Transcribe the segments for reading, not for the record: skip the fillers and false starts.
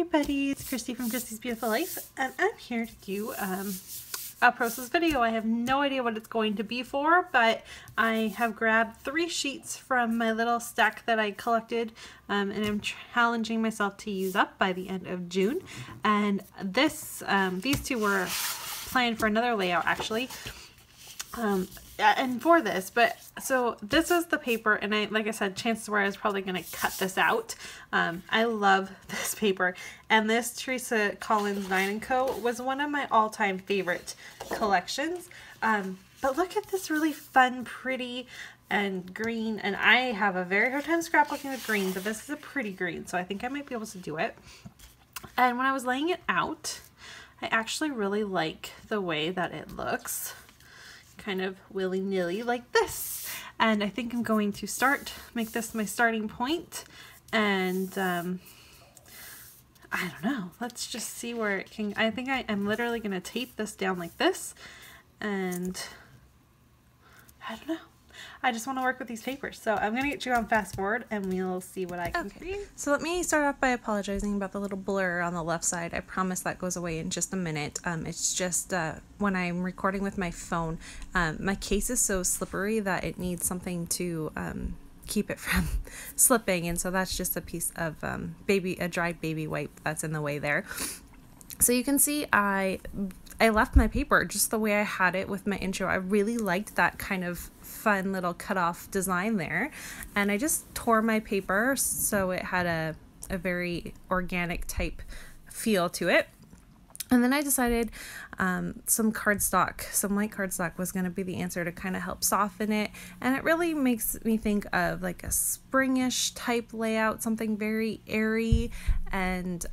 everybody, it's Christy from Christy's Beautiful Life, and I'm here to do a process video. I have no idea what it's going to be for, but I have grabbed 3 sheets from my little stack that I collected, and I'm challenging myself to use up by the end of June. And these 2 were planned for another layout actually. And for this, but so this was the paper, and like I said, chances were I was probably going to cut this out. I love this paper, and this Teresa Collins 9 & Co. was one of my all-time favorite collections. But look at this really fun, pretty, and green, and I have a very hard time scrapbooking with green, but this is a pretty green, so I think I might be able to do it. And when I was laying it out, I actually really like the way that it looks. Kind of willy-nilly like this, and I think I'm going to make this my starting point, and I don't know, let's just see where it can. I think I'm literally going to tape this down like this, and I don't know, I just want to work with these papers, so I'm going to get you on fast forward and we'll see what I can create. So let me start off by apologizing about the little blur on the left side. I promise that goes away in just a minute. It's just when I'm recording with my phone, my case is so slippery that it needs something to keep it from slipping, and so that's just a piece of a dried baby wipe that's in the way there. So you can see I left my paper just the way I had it with my intro. I really liked that kind of fun little cut-off design there, and I just tore my paper so it had a very organic type feel to it. And then I decided some white cardstock was going to be the answer to kind of help soften it, and it really makes me think of like a springish type layout, something very airy, and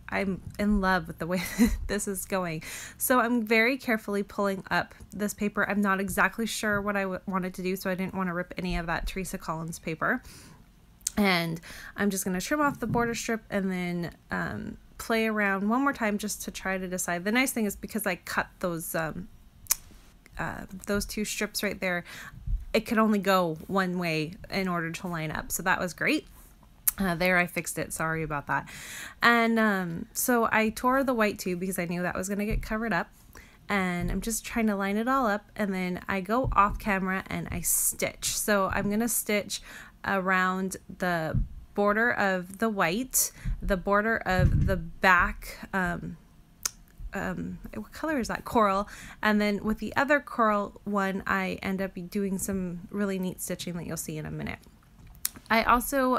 I'm in love with the way this is going. So I'm very carefully pulling up this paper. I'm not exactly sure what I wanted to do, so I didn't want to rip any of that Teresa Collins paper. And I'm just going to trim off the border strip and then play around one more time just to try to decide. The nice thing is because I cut those 2 strips right there, it could only go one way in order to line up. So that was great. There, I fixed it. Sorry about that. And so I tore the white too because I knew that was going to get covered up. And I'm just trying to line it all up. And then I go off camera and I stitch. So I'm going to stitch around the border of the white, the border of the back, what color is that? Coral. And then with the other coral one, I end up doing some really neat stitching that you'll see in a minute. I also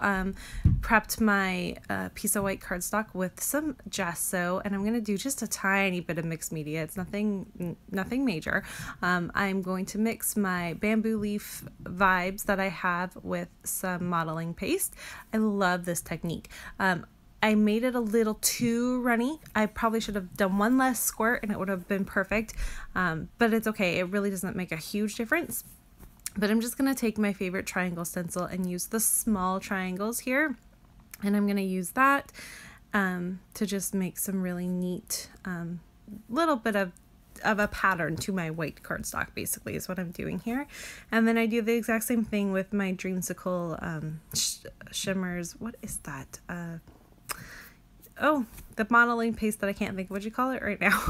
prepped my piece of white cardstock with some gesso, and I'm going to do just a tiny bit of mixed media. It's nothing major. I'm going to mix my bamboo leaf vibes that I have with some modeling paste. I love this technique. I made it a little too runny. I probably should have done one less squirt and it would have been perfect, but it's okay. It really doesn't make a huge difference. But I'm just going to take my favorite triangle stencil and use the small triangles here. And I'm going to use that to just make some really neat little bit of a pattern to my white cardstock, basically, is what I'm doing here. And then I do the exact same thing with my Dreamsicle shimmers. What is that? Oh, the modeling paste that I can't think of what you call it right now.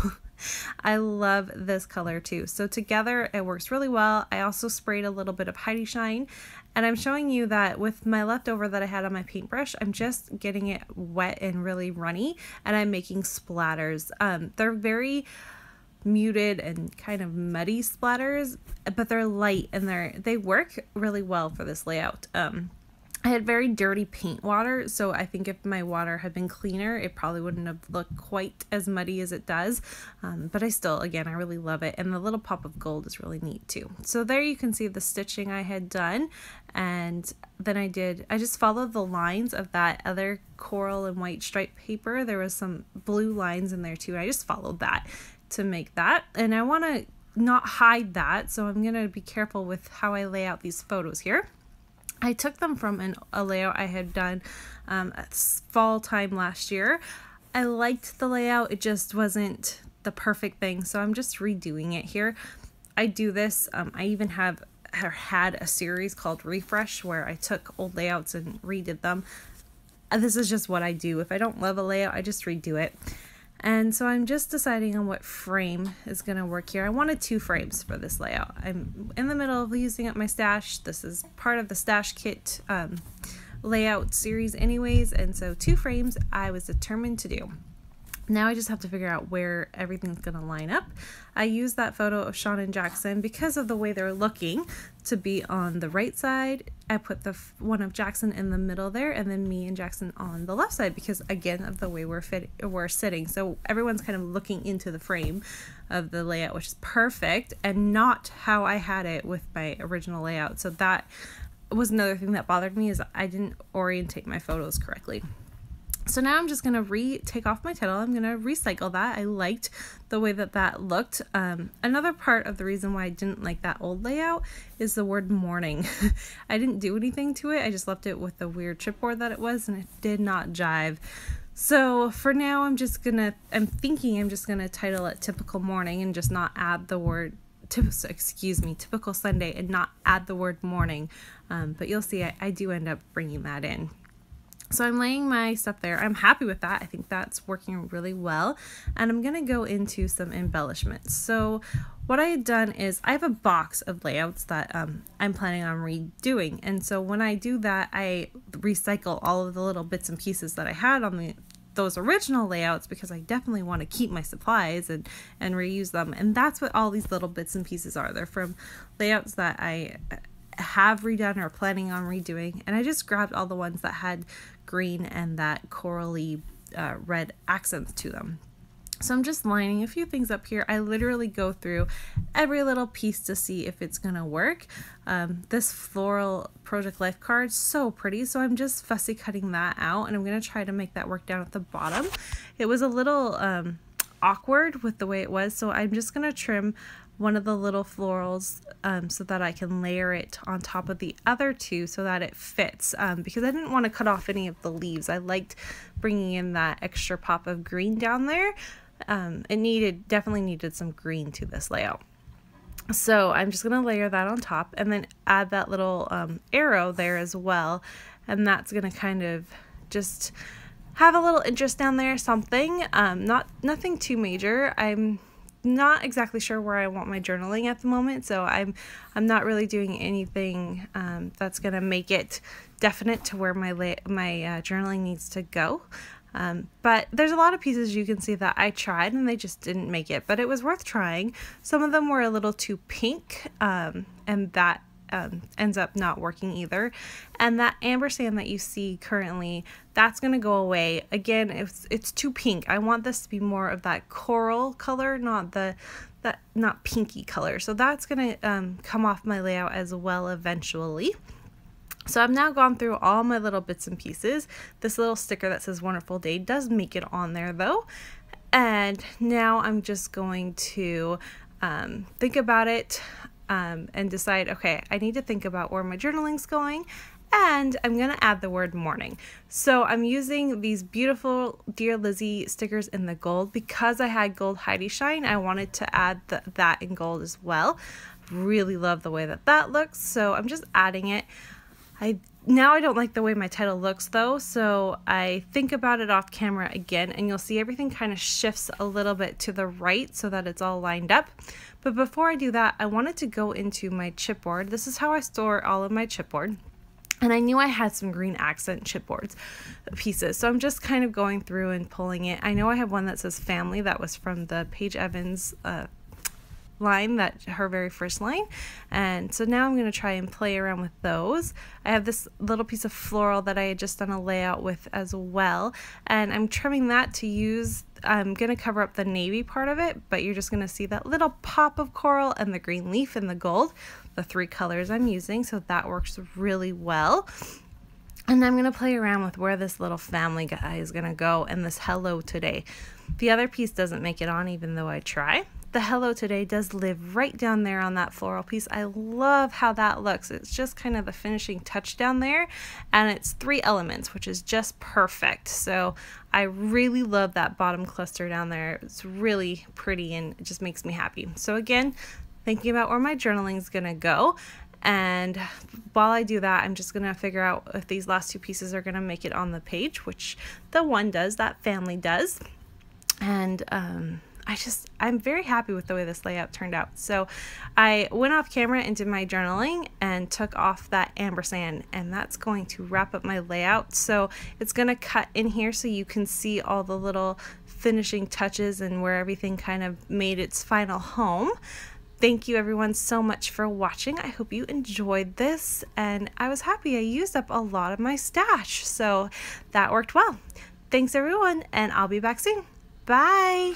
I love this color too. So together it works really well. I also sprayed a little bit of Heidi Shine, and I'm showing you that with my leftover that I had on my paintbrush, I'm just getting it wet and really runny, and I'm making splatters. They're very muted and kind of muddy splatters, but they're light and they work really well for this layout. I had very dirty paint water, so I think if my water had been cleaner, it probably wouldn't have looked quite as muddy as it does. But again, I really love it. And the little pop of gold is really neat too. So there you can see the stitching I had done. And then I just followed the lines of that other coral and white striped paper. There was some blue lines in there too. I just followed that to make that. And I want to not hide that, so I'm going to be careful with how I lay out these photos here. I took them from a layout I had done at fall time last year. I liked the layout, it just wasn't the perfect thing, so I'm just redoing it here. I do this, I even had a series called Refresh where I took old layouts and redid them. this is just what I do. If I don't love a layout, I just redo it. And so I'm just deciding on what frame is going to work here. I wanted 2 frames for this layout. I'm in the middle of using up my stash. This is part of the stash kit layout series anyways, and so 2 frames I was determined to do. Now I just have to figure out where everything's going to line up. I used that photo of Sean and Jackson because of the way they're looking to be on the right side. I put the one of Jackson in the middle there, and then me and Jackson on the left side because, again, of the way we're sitting. So everyone's kind of looking into the frame of the layout, which is perfect and not how I had it with my original layout. So that was another thing that bothered me, is I didn't orientate my photos correctly. So now I'm just going to take off my title. I'm going to recycle that. I liked the way that that looked. Another part of the reason why I didn't like that old layout is the word morning. I didn't do anything to it. I just left it with the weird chipboard that it was, and it did not jive. So for now, I'm thinking I'm just going to title it Typical Morning and just not add the word Typical Sunday and not add the word morning. But you'll see I do end up bringing that in. So I'm laying my stuff there. I'm happy with that. I think that's working really well. And I'm going to go into some embellishments. So what I had done is I have a box of layouts that I'm planning on redoing. And so when I do that, I recycle all of the little bits and pieces that I had on those original layouts, because I definitely want to keep my supplies and reuse them. And that's what all these little bits and pieces are. They're from layouts that I have redone or planning on redoing, and I just grabbed all the ones that had green and that corally red accents to them. So I'm just lining a few things up here. I literally go through every little piece to see if it's gonna work. This floral Project Life card, so pretty, so I'm just fussy cutting that out, and I'm gonna try to make that work down at the bottom. It was a little awkward with the way it was, so I'm just gonna trim one of the little florals so that I can layer it on top of the other 2 so that it fits, because I didn't want to cut off any of the leaves. I liked bringing in that extra pop of green down there. It definitely needed some green to this layout. So I'm just going to layer that on top and then add that little arrow there as well, and that's going to kind of just have a little interest down there, something. Nothing too major. I'm not exactly sure where I want my journaling at the moment, so I'm not really doing anything that's gonna make it definite to where my journaling needs to go. But there's a lot of pieces you can see that I tried and they just didn't make it, but it was worth trying. Some of them were a little too pink, and that ends up not working either. And that ampersand that you see currently, that's going to go away. Again, it's too pink. I want this to be more of that coral color, not pinky color. So that's going to come off my layout as well eventually. So I've now gone through all my little bits and pieces. This little sticker that says Wonderful Day does make it on there though. And now I'm just going to think about it and decide, okay, I need to think about where my journaling's going, and I'm going to add the word morning. So I'm using these beautiful Dear Lizzie stickers in the gold. Because I had gold Heidi Shine, I wanted to add that in gold as well. Really love the way that looks, so I'm just adding it. Now I don't like the way my title looks though, so I think about it off camera again, and you'll see everything kind of shifts a little bit to the right so that it's all lined up. But before I do that, I wanted to go into my chipboard. This is how I store all of my chipboard. And I knew I had some green accent chipboards pieces, so I'm just kind of going through and pulling it. I know I have one that says family, that was from the Paige Evans line, that her very first line, and so now I'm going to try and play around with those. I have this little piece of floral that I had just done a layout with as well, and I'm trimming that to use. I'm going to cover up the navy part of it, but you're just going to see that little pop of coral and the green leaf and the gold, the 3 colors I'm using, so that works really well. And I'm going to play around with where this little family guy is going to go, and this hello today. The other piece doesn't make it on even though I try. The hello today does live right down there on that floral piece. I love how that looks. It's just kind of the finishing touch down there, and it's 3 elements, which is just perfect. So I really love that bottom cluster down there. It's really pretty and it just makes me happy. So again, thinking about where my journaling is gonna go, And while I do that, I'm just gonna figure out if these last two pieces are gonna make it on the page, which the one does, that family does. And I'm very happy with the way this layout turned out. So I went off camera and did my journaling and took off that ampersand, and that's going to wrap up my layout. So it's gonna cut in here so you can see all the little finishing touches and where everything kind of made its final home. Thank you everyone so much for watching. I hope you enjoyed this, and I was happy I used up a lot of my stash, so that worked well. Thanks everyone, and I'll be back soon. Bye!